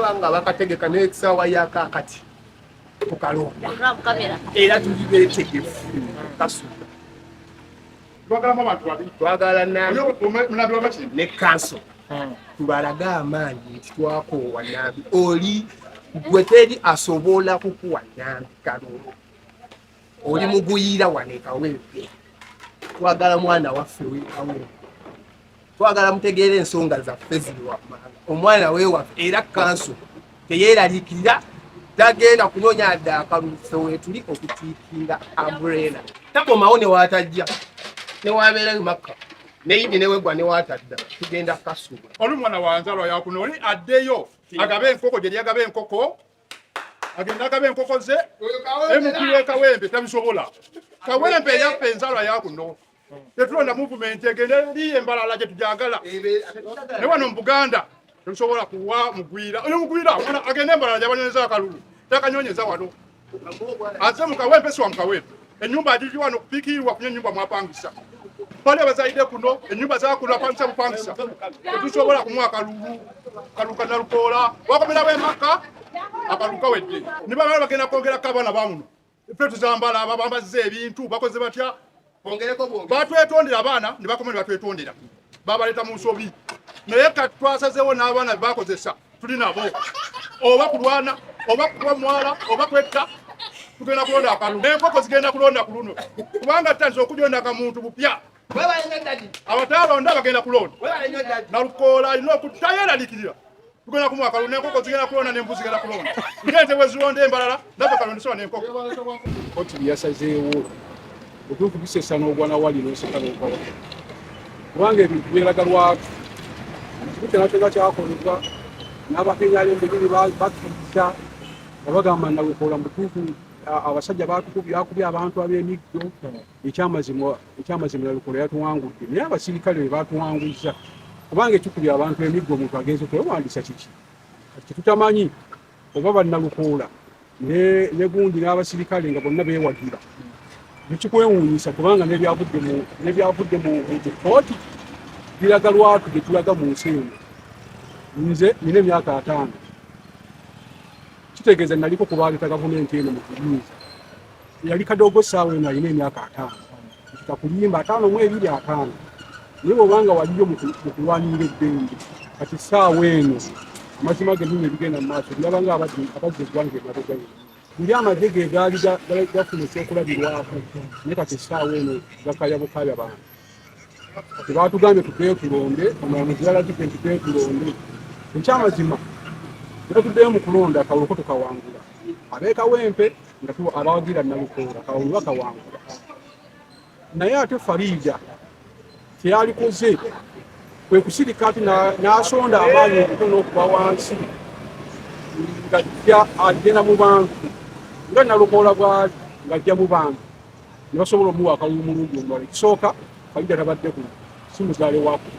kubanga bakategeka n'ekisaawa yakakati tukalonda era tulibeetegefu kasuka twagala ne kanso tubalaga amaanyi nti twakoowa Nambi oli gwe teri asobola kukuwa Nambi kalulu oli muguyira wane Kawempe twagala mwana waffe w'Kawempe twagala mutegeera ensonga zaffe ziri wammanga omwana weewaffe era kanso teyeeraliikirira tagenda kunoonya adde akalulu ffe weetuli okutiikirira ambrela takomawo newatajja newabeerayo makka neyidi newegwa newatadda tugenda kasuba oli mwana wanzalwa yakuno oli addeyo agabe enkoko gye lyagabe enkoko agenda agabe enkoko ze emukulu Kawempe tabisobola Kawempe eyaffe enzalwa yakuno tetulonda movement egende eriyo embalala gye tujagala ne wano mu Buganda tetusobola kuwa mugwira oyo mugwira mwana agende embalala gy'abanyonyeza akalulu takanyonyeza wano aze mu Kawempe si wa mu Kawempe ennyumba agiri wano kupiikirwa kunya ennyumba mwapangisa pale abazaide kuno ennyumba zakuno apangisa bupangisa tetusobola kumuwa akalulu kaluka nalukoola wakomera b'emaka akalu kawedde ne baba bagenda kwongerako abaana bamuno ffe tuzambala bambaziza ebintu bakoze batya batwetondera abaana ne bakoma ne batwetondera babaleeta mu nsobi naye kati twasazeewo n'abaana bebakozesa tuli nabo oba kulwana oba kuba mwala oba kwetta tugenda kulonda akalulu enkoko zigenda kulonda ku luno kubanga tutandise okujonda akamuntu bupya abatalonda bagenda kulonda nalukoola alina okutayeraliikirira tugenda kumuwa akalulu n'enkoko zigenda kulonda n'embuzi zigenda kulonda ngente bwe zilonda embalala naffe kalondesewa n'enkoko koti yasazeewo okwekubisa n'ogwana wali n'oseka n'okola kubanga ebintu byeraga lwatu ekibu kyenakyona kyakolebwa n'abakenyala embegeri bakkiriza nga bagamba nalukoola mutuufu abasajja bakubye abantu ab'emiggo ekyamazima nalukoola yatuwangudde naye abasirikale be batuwanguza kubanga ekikubye abantu emiggo omuntu agenze okwewandisa kiki kati tetutamanyi oba bannalukoola ne gundi n'abasirikale nga bonna beewagira nekikwewuunyisa kubanga nebyavudde mu kooti biraga lwatu gye tulaga mu nsi eno nze nina emyaka 5 kitegeeza naliko kubaaleeta gavumenti eno mu kuyinza yali kadogo saawa eno alina emyaka 5 kitakulimba 5 mu 2 5 naye bwobanga waliyo mu kulwanirira eddembe kati saawa eno amazima gennyini ebigenda mu maaso byabanga abadde eggwanga emabega eno buli amagye ge gaali gafuna ekyokulabirwako naye kati essaawa eno gakaya bukaya bantu kati baatugambye tuteyo tulonde omulamuzi yalagidde nti tuteyo tulonde ekyamazima tetutuddeyo mu kulonda akawulu ko tukawangula ab'Ekawempe nga abawagira nalukoola akawulu bakawangula naye ate Farida kyeyalikoze kwe kusirika ati n'asonda amaanyi okutono okuba wansi ng'ajja agenda mu bantu nga nalukoola bwali ng'ajja mu bantu ne basobola omuwa akalulu mulungi omulala ekisooka Farida tabadde ku si muzaale waku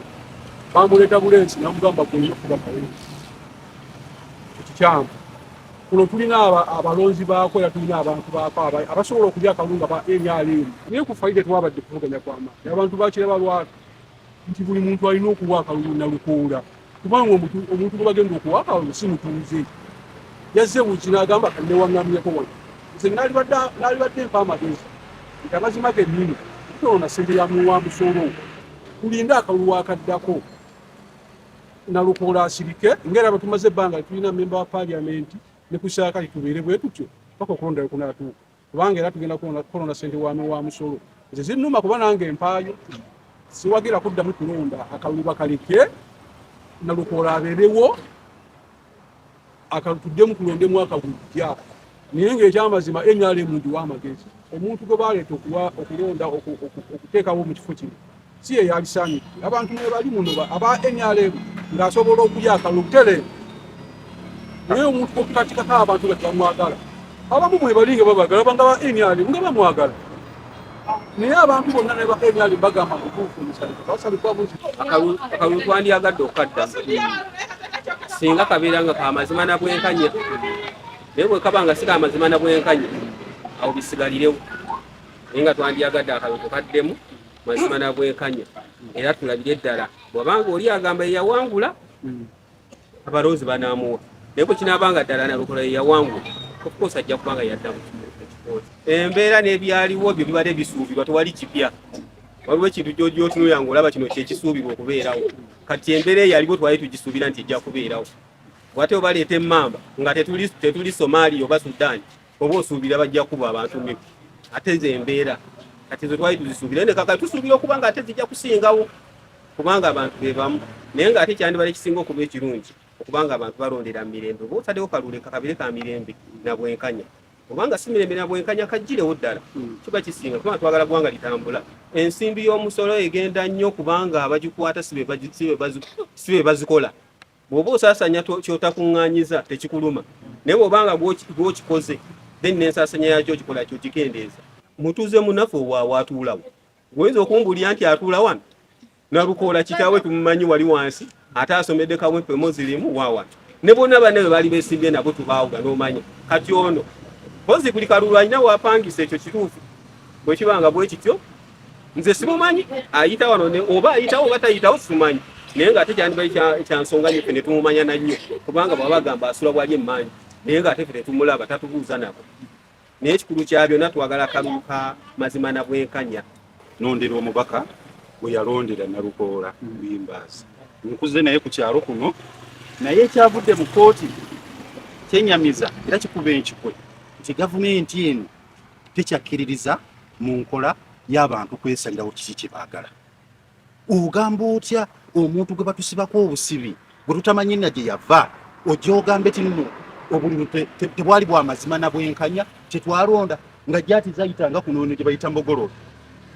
bamuleeta bulensi namugamba gwenya okuba Kawempe ekikyamu kuno tulina abalonzi baako era tulina abantu baako abasobola okulya akalunga ba NRM naye ku Farida tewabadde kuvuganya kw'amaanyi abantu bakiraba lwatu nti buli muntu alina okuwa akalulu nalukoola kubanga omuntu gwe bagenda okuwa akalulu si mutuuze yazze buki n'agamba kannewaŋŋamyeko wano nze naalibadde mpa amagezi nti amazima gennyini tutona ssente ya musolo tulinde akalulu akaddako nalukoola asirike ng'era batumaze ebbanga tulina memba wa paliamenti ne kusaakali tubeere bwe tutyo paka okulonda kunaatuuka kubanga era tugenda kulonda ssente wa musolo nze zinnuma kuba nange empaayo siwagira kuddamu kulonda akalulu bakaleke nalukoola abeerewo tuddemu kulondemu akabujja naye ng'ekyamazima NRM ndiwa amagezi omuntu gwe baleeta okulonda okuteekawo mu kifo kino si ye yalisaanidde abantu ne bali muno aba NRM ng'asobola okulya akalulu tere naye omuntu okukatikako abantu bati bamwagala abamu mwe balinga babagala banga ba NRM nga bamwagala naye abantu bonna ne ba NRM bagamba mutuufu omusaliza basalibwa buzi akalulu twandyagadde okukadda singa kabeera nga kamazima na bwenkanya naye bwe kaba nga si kamazima na bwenkanya awo bisigalirewo naye nga twandyagadde akalulu tukaddemu mazima na bwenkanya era tulabire eddala bw'abanga oli agamba yeyawangula abalonzi banaamuwa naye bwe kinaabanga ddala Nalukola yawangula of course ajja kubanga yadda mu kikooti. Embeera n'ebyaliwo byo bibadde bisuubirwa, tewali kipya. Waliwo ekintu gy'otunulira ng'olaba kino kyekisuubirwa okubeerawo. Kati embeera eyaliwo twali tugisuubira nti ejja kubeerawo. Bw'ate obaleeta emmamba nga tetuli Somalia oba Sudan, oba osuubira bajja kuba abantu mibi. Ate ze embeera kati zo twali tuzisuubira, ne kaka tusuubira okuba nga ate zijja kusingawo kubanga abantu be bamu. Naye ng'ate kyandibadde kisinga okuba ekirungi okubanga abantu balondera mirembe. Oba osaddewo kalule kakabire ka mirembe na bwenkanya. Obanga si mirembe na bwenkanya kajjirewo ddala kiba kisinga kubanga twagala ggwanga litambula. Ensimbi y'omusolo egenda nnyo kubanga abagikwata si be bazikola. Bw'oba osaasanya kyotakuŋŋaanyiza tekikuluma, naye bw'obanga bw'okikoze then n'ensaasanya yakyo okikola kyokikendeeza. Mutuuze munaffe owaawo atuulawo. Oyinza okumbulira nti atuula wano Nalukola kitaawe tumumanyi wali wansi ate asomedde Kawempe Mozirimu waawa. Ne bonna banne bwe baali beesimbye nabo tubaawuga n'omanya. Kati ono mpozi buli kalulu alina wapangisa ekyo kituufu. Bwe kibanga bwe kityo nze simumanyi ayita wano oba ayitawo oba tayitawo simumanyi. Naye ng'ate kyandibadde kya nsonga nnyo ffe ne tumumanya nannyo kubanga bw'aba bagamba asula bwali emmanyi naye ng'ate ffe tetumulaba tatubuuza nabo. Naye ekikulu kya byonna twagala kalulu ka mazima na bwenkanya. Nondera omubaka bwe yalondera Nalukola Lwimbazi. Nkuze naye ku kyalo kuno naye ekyavudde mu kooti kyenyamiza era kikuba enkikwe nti gavumenti eno tekyakkiririza mu nkola y'abantu kwesalirawo kiki kye baagala. Ogamba otya omuntu gwe batusibako obusibi bwe tutamanyi na gye yava ojja ogambe ti nno obululu tebwali bwa mazima na bwenkanya tetwalonda nga jjaati zayitanga kuno ne gye bayita Mbogololo.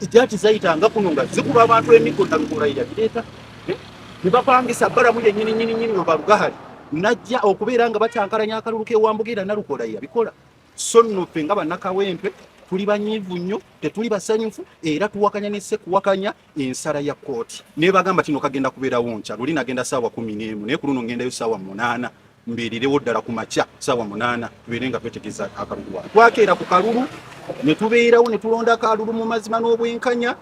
Jjaati zayitanga kuno nga zikuba abantu emiggo Nalukola yabireeta ne bapangisa bbalamu yennyini obalugahali najja okubeera nga batankalanya akalulu k'ewambugira Nalukola yabikola. So nno ffe nga bannakawempe tuli banyiivu nnyo tetuli basanyufu era tuwakanya n'essekuwakanya ensala ya kkooti. Naye bagamba tino kagenda kubeerawo nkya luli nagenda ssaawa 11 naye ku luno ngendayo ssaawa 8 mbeerirewo ddala ku makya ssaawa 8 tubeere nga twetegereza akalulu wano. Twakeera ku kalulu ne tubeerawo ne tulonda akalulu mu mazima n'obwenkanya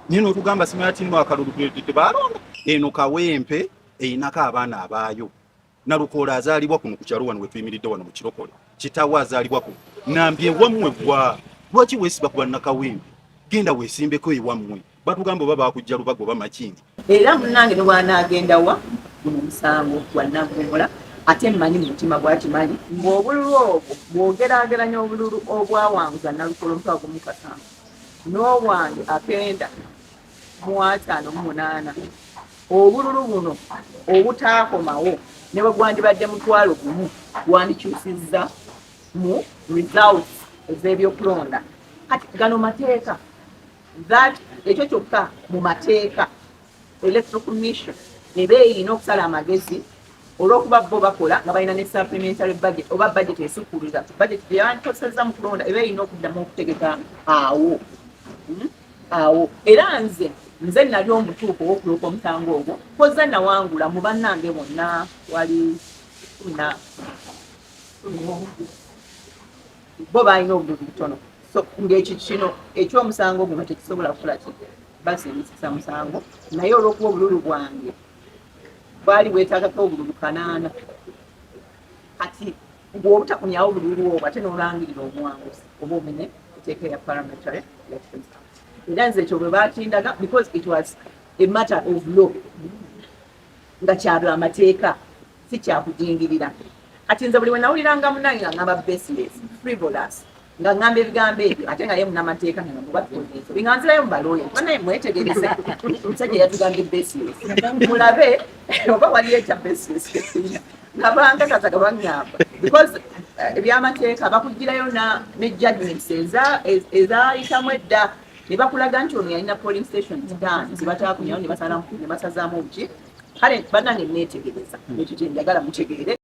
naye n'otugamba simanya ti nno akalulu tebalonda. Eno Kawempe eyinako abaana abaayo. Nalukola azaalibwa kuno ku kyalo wano we tuyimiridde wano mu Kirokole. Kitaawe azaalibwa kuno. Nambye wammwe bwa lwaki weesiba ku bannakawempe? Genda weesimbeko ewammwe. Batugamba oba baakujja Lubaga oba Makindi. Era munnange ne bw'anaagenda wa guno musango gwa Navumbula ate mmanyi mu mutima gw'akimanyi ng'obululu obwo bw'ogeraageranya obululu obwawanguza Nalukola omutwalo gumu kasamba n'obwange akenda mu 58 obululu buno obutaakomawo ne bwe gwandibadde mutwalo gumu gwandikyusizza mu results ez'ebyokulonda. Kati gano mateeka that ekyo kyokka mu mateeka Electoral Commission eba erina okusala amagezi olw'okuba bo bakola nga balina ne supplementary budget oba budget esukkulira budget gyebandikozesezza mu kulonda eba erina okuddamu okutegeka awo era nze nali omutuufu ow'okuloopa omusango ogwo kozza nawangula mu bannange bonna wali bo balina obululu butono. So ng'ekyo kino ekyomusango guno tekisobola kukola ki basindikisa musango naye olw'okuba obululu bwange bwali bwetaagako obululu 8 kati bw'obutakunyawo obululu obwo ate n'olangirira omuwanguzi oba omenye eteeka ya parliamentary elections. Era nze ekyo bwe baatindaga because it was a matter of law nga kyabula amateeka si kyakujingirira. Kati nze buli we nawuliranga munnange nga ngamba baseless frivolous nga ngamba ebigambo ebyo ate nga ye munnamateeka nga mubatukozeezo binganzirayo mu balooya banaye mwetegereze omusajja yatugambye baseless mulabe oba waliyo ekya baseless nga bankakaza nga baŋŋamba because ebyamateeka bakugirayo ne judgments ezayitamu edda ne bakulaga nti ono yalina polling station 5 zibatakunyayo ne basazaamu obuki. Kale bannange neetegereza ekyo kye njagala mutegeere